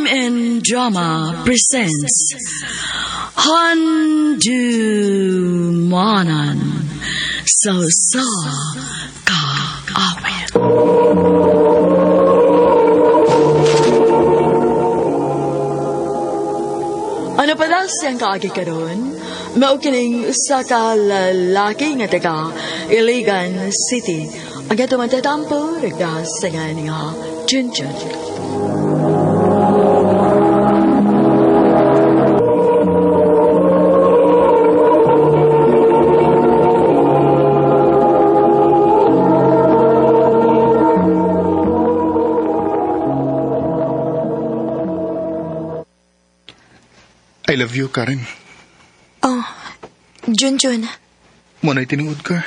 and Drama presents Handu Manan So Ka Awit. Ano pa daw siyang kaagi karon? Maukining usa ka lalaki nga taga Iligan City. Ang gato matatampo, regdas sa nga nga Junjun. I love you, Karen. Oh, Junjun. Muna'y tinuod ka.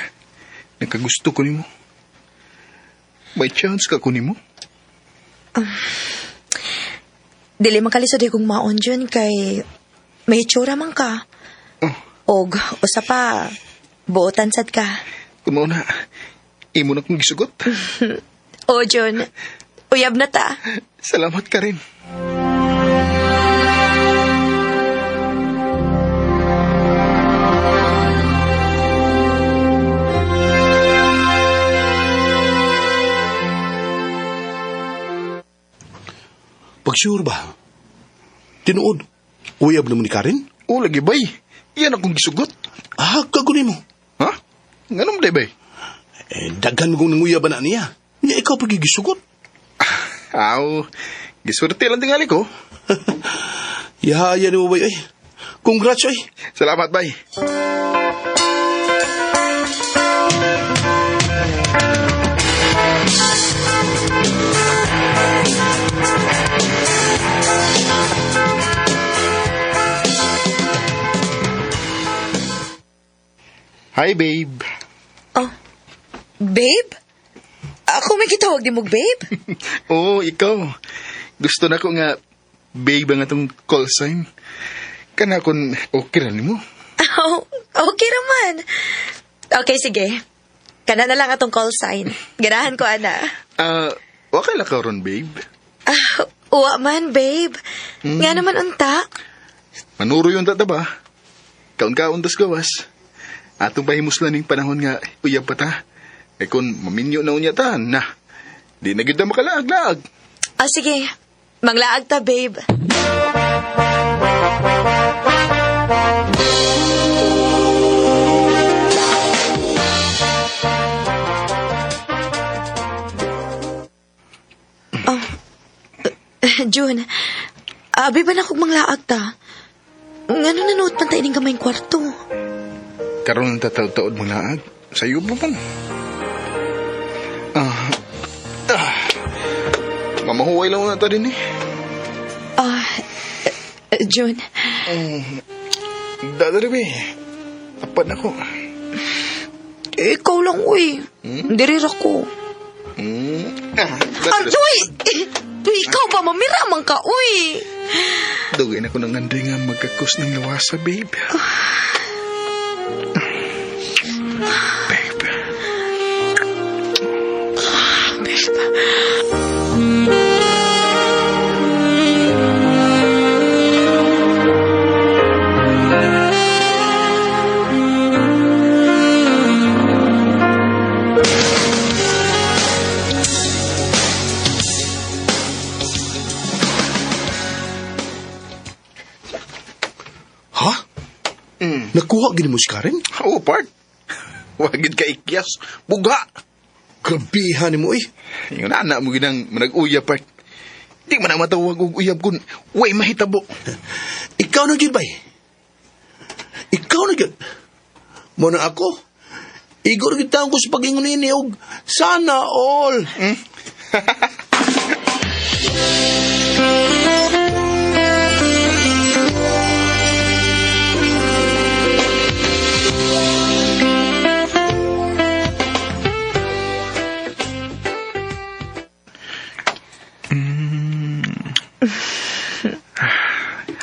Nagkagusto ko nimo. May chance ka ko nimo? Dili man kalisod kong maon, Jun, kay may itsura man ka. Oh, Og, usa pa, buotan sad ka. kumaw na. Imo na kong gisugot. O, Jun, uyab na ta. Salamat, Karen. Pag-sure ba? Tinuod, uyab naman ni Karen? O, lagi bay. Yan akong gisugot. Ah, kagunin mo. Ha? Ganun day bay? Daghan mo kong nanguyab na niya. Niya ikaw pagigisugot. Aw, gisurti lang tingali ko. Yahaya ni mo bay, ay. Congrats, ay. Salamat, bay. Hi, babe. Oh, babe? Ako may kitawag din mo, babe? Oo, ikaw. Gusto na ko nga, babe ang atong call sign. Kana kon okay rin mo. Oh, okay raman. Okay, sige. Kana na lang atong call sign. Ganahan ko, ana. Okay lang ka ron, babe. Uwa man, babe. Nga naman unta. Manuro yung tata ba? Kaon-kaon tas gawas. Atong pahimuslan ng panahon nga uyab pa ta. E kung maminyo na unya ta, na. Di na gyud na makalaag-laag. Sige. Manglaag ta, babe. June, abi ba na kong manglaag ta? Ngano nanood man tayo ng gamayng kwarto? Karon ang tataod-taod mo laag. Sa'yo po pa. Mamahuway lang na ta din eh. June. Dadaribi. Tapat na ko. Ikaw lang, uy. Dirira ko. Uy! Ikaw ba, mamiraman ka, uy! Dugay na ko ng anday nga magkakos ng lawasa, babe. Babe. Ha? Nakuha gini mo si Karen? Oo, part. Wagid ka ikyas. Buga. Grabihan ni mo, eh. Yung anak mo ginang manag-uyab, part. Di man na matawag og uyab kun way mahitabo. Ikaw na gyud bay. Ikaw na gyud. Mo na ako. Igor gyud taon ko sa pag-ingon ini og sana all.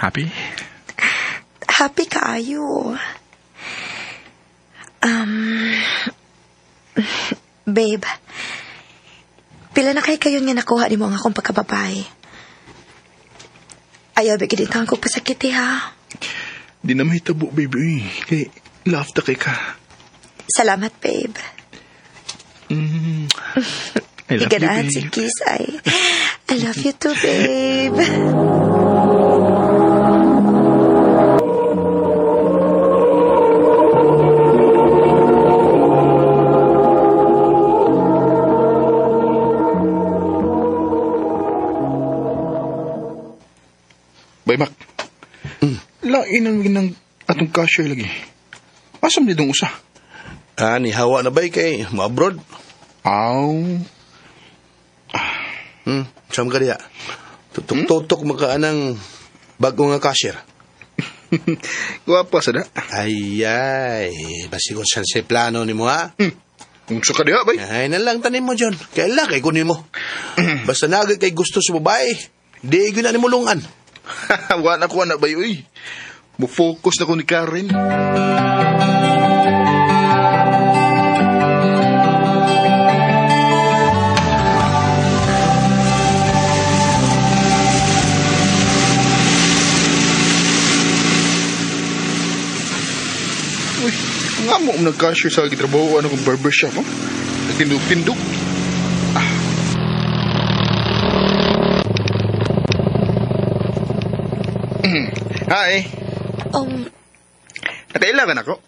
Happy? Happy kaayo. Babe, pila na kayo nga nakuha ni mo ang akong pagkababae. Ayaw, bigyan din ko pasakit ha. Di na mahitabo, baby. Kay, love ta kay ka. Salamat, babe. I love you, Iganahan si babe. Kiss ay. I love you too, babe. Bay, Mac. Lain ang ginang atong cashier lagi. Asam ni dong usa? Ni hawa na ba kay ma-abroad? Aw. Saan ka diya? Tutok-tutok makaanang bago nga cashier. Guwapa sada. Ay, basi kung saan si plano ni mo ha? Unsa ka diha, bay? Ay, nalang tanin mo, John. Kaya kay kunin mo. Basta nagay kay gusto sa babae, di na ni mulungan. Wala ko na, bay, uy. Mo-focus na ko ni Karen. Uy, nga mo nag-cashier sa gitrabaho ano kong barbershop, oh? Nagtindog-tindog. Hi. Nakailangan ako?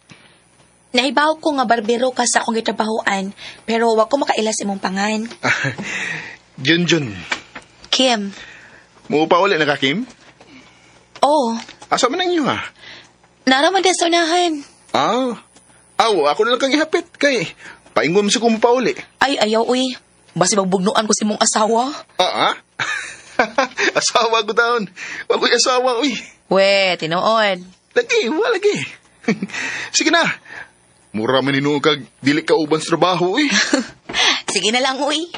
Nahibaw ko nga barbero ka sa akong gitrabahoan, pero wag ko makailas imong pangan. Junjun. Kim. Mo pa ulit na ka, Kim? Oh, Asa man ang iyo, ha? naraman din sa unahan. Aw, ako na lang kang ihapit. Kay, paingom sa kong pauli. Ay, ayaw, uy. Basi magbugnuan ko si mong asawa. Asawa ko taon. Wag ko'y asawa, uy. We, tinuod. Lagi, wala lagi. Sige na. Mura man inuog kag dili ka uban sa trabaho, uy. Sige na lang, uy.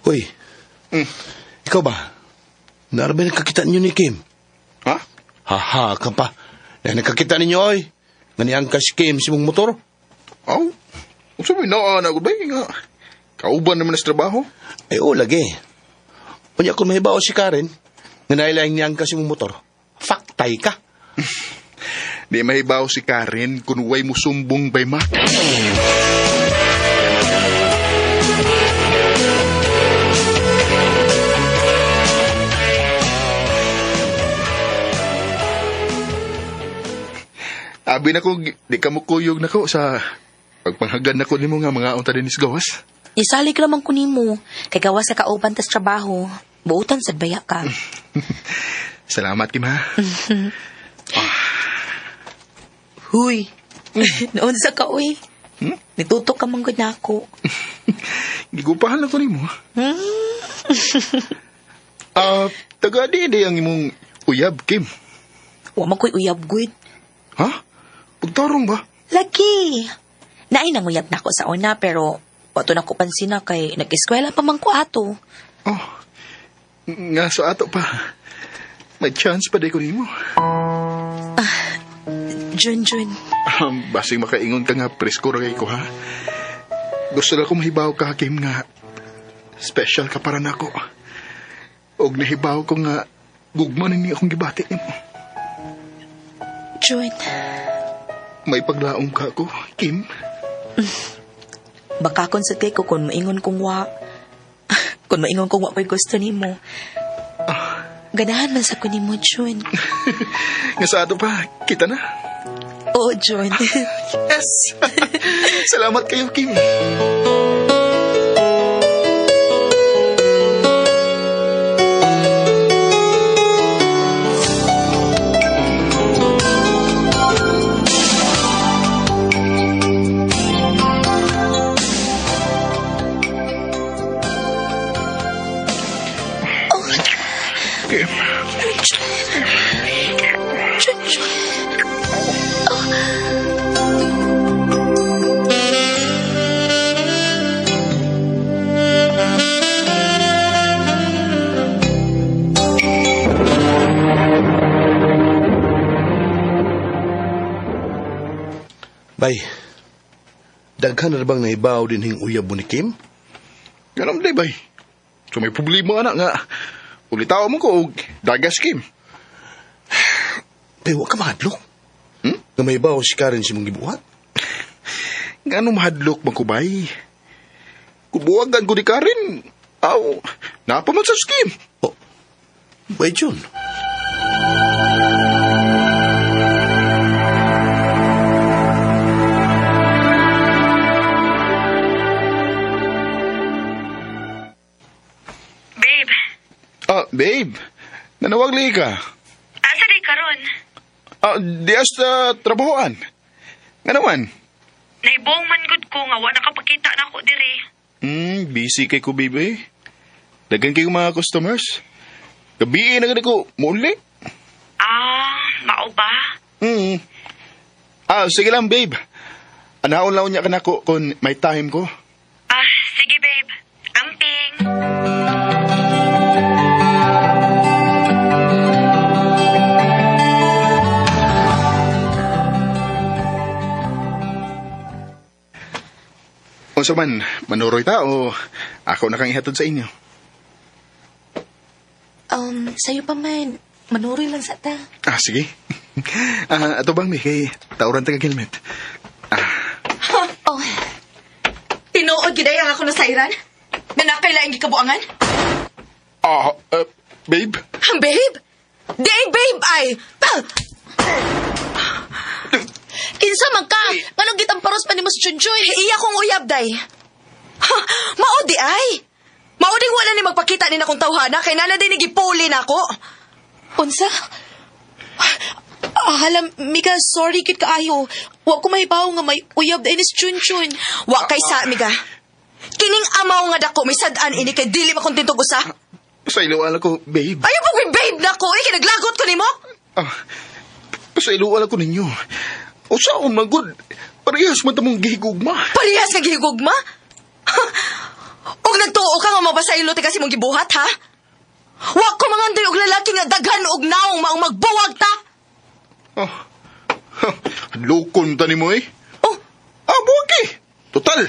Uy, ikaw ba? Narabay nakakita ninyo ni Kim? Ha? Haha, ka pa. Na nakakita ninyo, oy. Nga niangkas si Kim si mong motor. Aw, sabi na ako ba nga. Kauban naman sa trabaho. Ay, lagi. Punya kung mahibaw si Karen, nga nailaing niangkas si mong motor, faktay ka. Di mahibaw si Karen kung way mo sumbong bay Mac. Abi na ko, di ka mo kuyog na ko sa pagpanghagad na ko ni mo nga mga unta din is gawas. Isalig naman ko nimo. Kay gawas sa kauban tas trabaho. Buutan sad baya ka. Salamat, Kim, ha? Huy. Noon sa ka, uy. Nitutok ka manggod na ako. Gigupahan lang ko ni mo. Taga-di ang imong uyab, Kim. Wa man ko'y uyab, good. Ha? Pagtarong ba? Lagi. Naay nang uyab na ako sa una, pero wato na ko pansin na kay nag-eskwela pa man ko ato. Oh, nga sa ato pa. May chance pa day ko nimo. Junjun. Basing makaingon ka nga presko ra kay ko, ha? Gusto lang ko mahibaw ka, Kim, nga special ka para nako. Og nahibaw ko nga gugma ni akong gibati nimo. Jun. May paglaom ka ako, Kim. Baka konsult kay ko kung maingon kong wa. Kung maingon kong wa pa'y gusto nimo. Ganahan man sa kunimo, Jun. Nga sa ato pa, kita na. Oo, Jun. Yes! Salamat kayo, Kim. Kim. Bay, daghan na bang nahibaw din hing uyab mo ni Kim? Ganun day bay. So may problema anak nga. Ulitaw mo ko og dagas Kim. Bay, wa ka mahadlok. Nga mahibaw si Karen si mong gibuhat. Ngano mahadlok man ko bay? Kubuwagan ko ni Karen. Aw, napaman sa Kim. Oh, bay Jun. Babe, Babe. Nanawag li ka. asa di karon? Dias sa trabahoan. Nga naman? Naibong man gud ko nga wa nakapakita na ako diri. Busy kay ko, baby. Dagan kayo mga customers. Gabi na gani ko, muli. Mao ba? Sige lang, babe. Anaon lang niya ka na ko kung may time ko. Sige babe. Amping. O sa man, manuroy ta o ako na kang ihatod sa inyo? Sa'yo pa man. Manuroy lang sa ta. Sige. Ato bang may kay tauran taga helmet? Tinuod gid ang ako na sayran. Nanakailaing gikabuangan. Babe? Ang babe? Di babe ay. Kinsa man ka? Nganong gitamparos pa ni Mas Chunchoy? Iya kong uyab day. Mao di ay. Mao ding wala ni magpakita ni akong tawhana kay nana din gipuli nako. Unsa? Halam, Miga, sorry kit kaayo. Wa ko mahibaw nga may uyab dahil ni Chunchun. Wa kay sa miga. Kining amaw nga dako misad-an ini kay dili makontento ko sa. Pasailuan ako, babe. Ayaw mo babe nako, ni kinaglagot ko nimo. Pasailuan ako ninyo. O saan magod? Parehas man tamong gihigugma. Parehas nga gihigugma. Og nagtuo ka nga mabasaylo ti kasi mong gibuhat ha? Wa ko mangandoy og lalaki nga daghan og naong maong magbuwag ta. Lukon ta ni mo eh. Buwag eh. Total.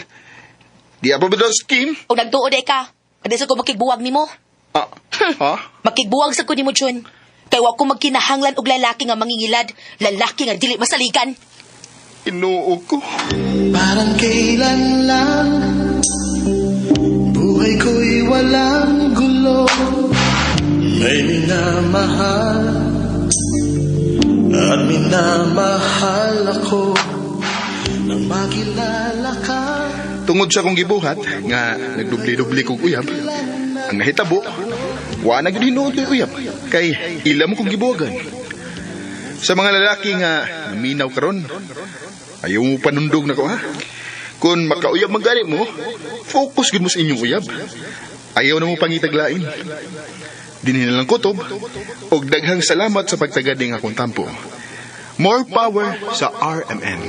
Di apa ba scheme? O nagtuo day ka. Kada sa ko makigbuwag nimo. Makigbuwag sa ko nimo, Chun. Kay wa ko magkinahanglan og lalaki nga mangingilad. Lalaki nga dili masaligan. Inuo ko. Parang kailan lang buhay ko'y walang gulo. May minamahal at minamahal ako nang makilala ka. Tungod sa kong gibuhat, nga nagdubli-dubli kong uyab, ang nahitabo, wa na gud hinuod ko'y uyab, kay ila mo kong gibuhagan. Sa mga lalaki nga naminaw karon, ayaw mo panundog na ko ha. Kung makauyab magani mo, focus gud mo sa inyong uyab. Ayaw na mo pangitaglain. Dinhi na lang kutob, og daghang salamat sa pagtagad ning akong tampo. More power sa RMN.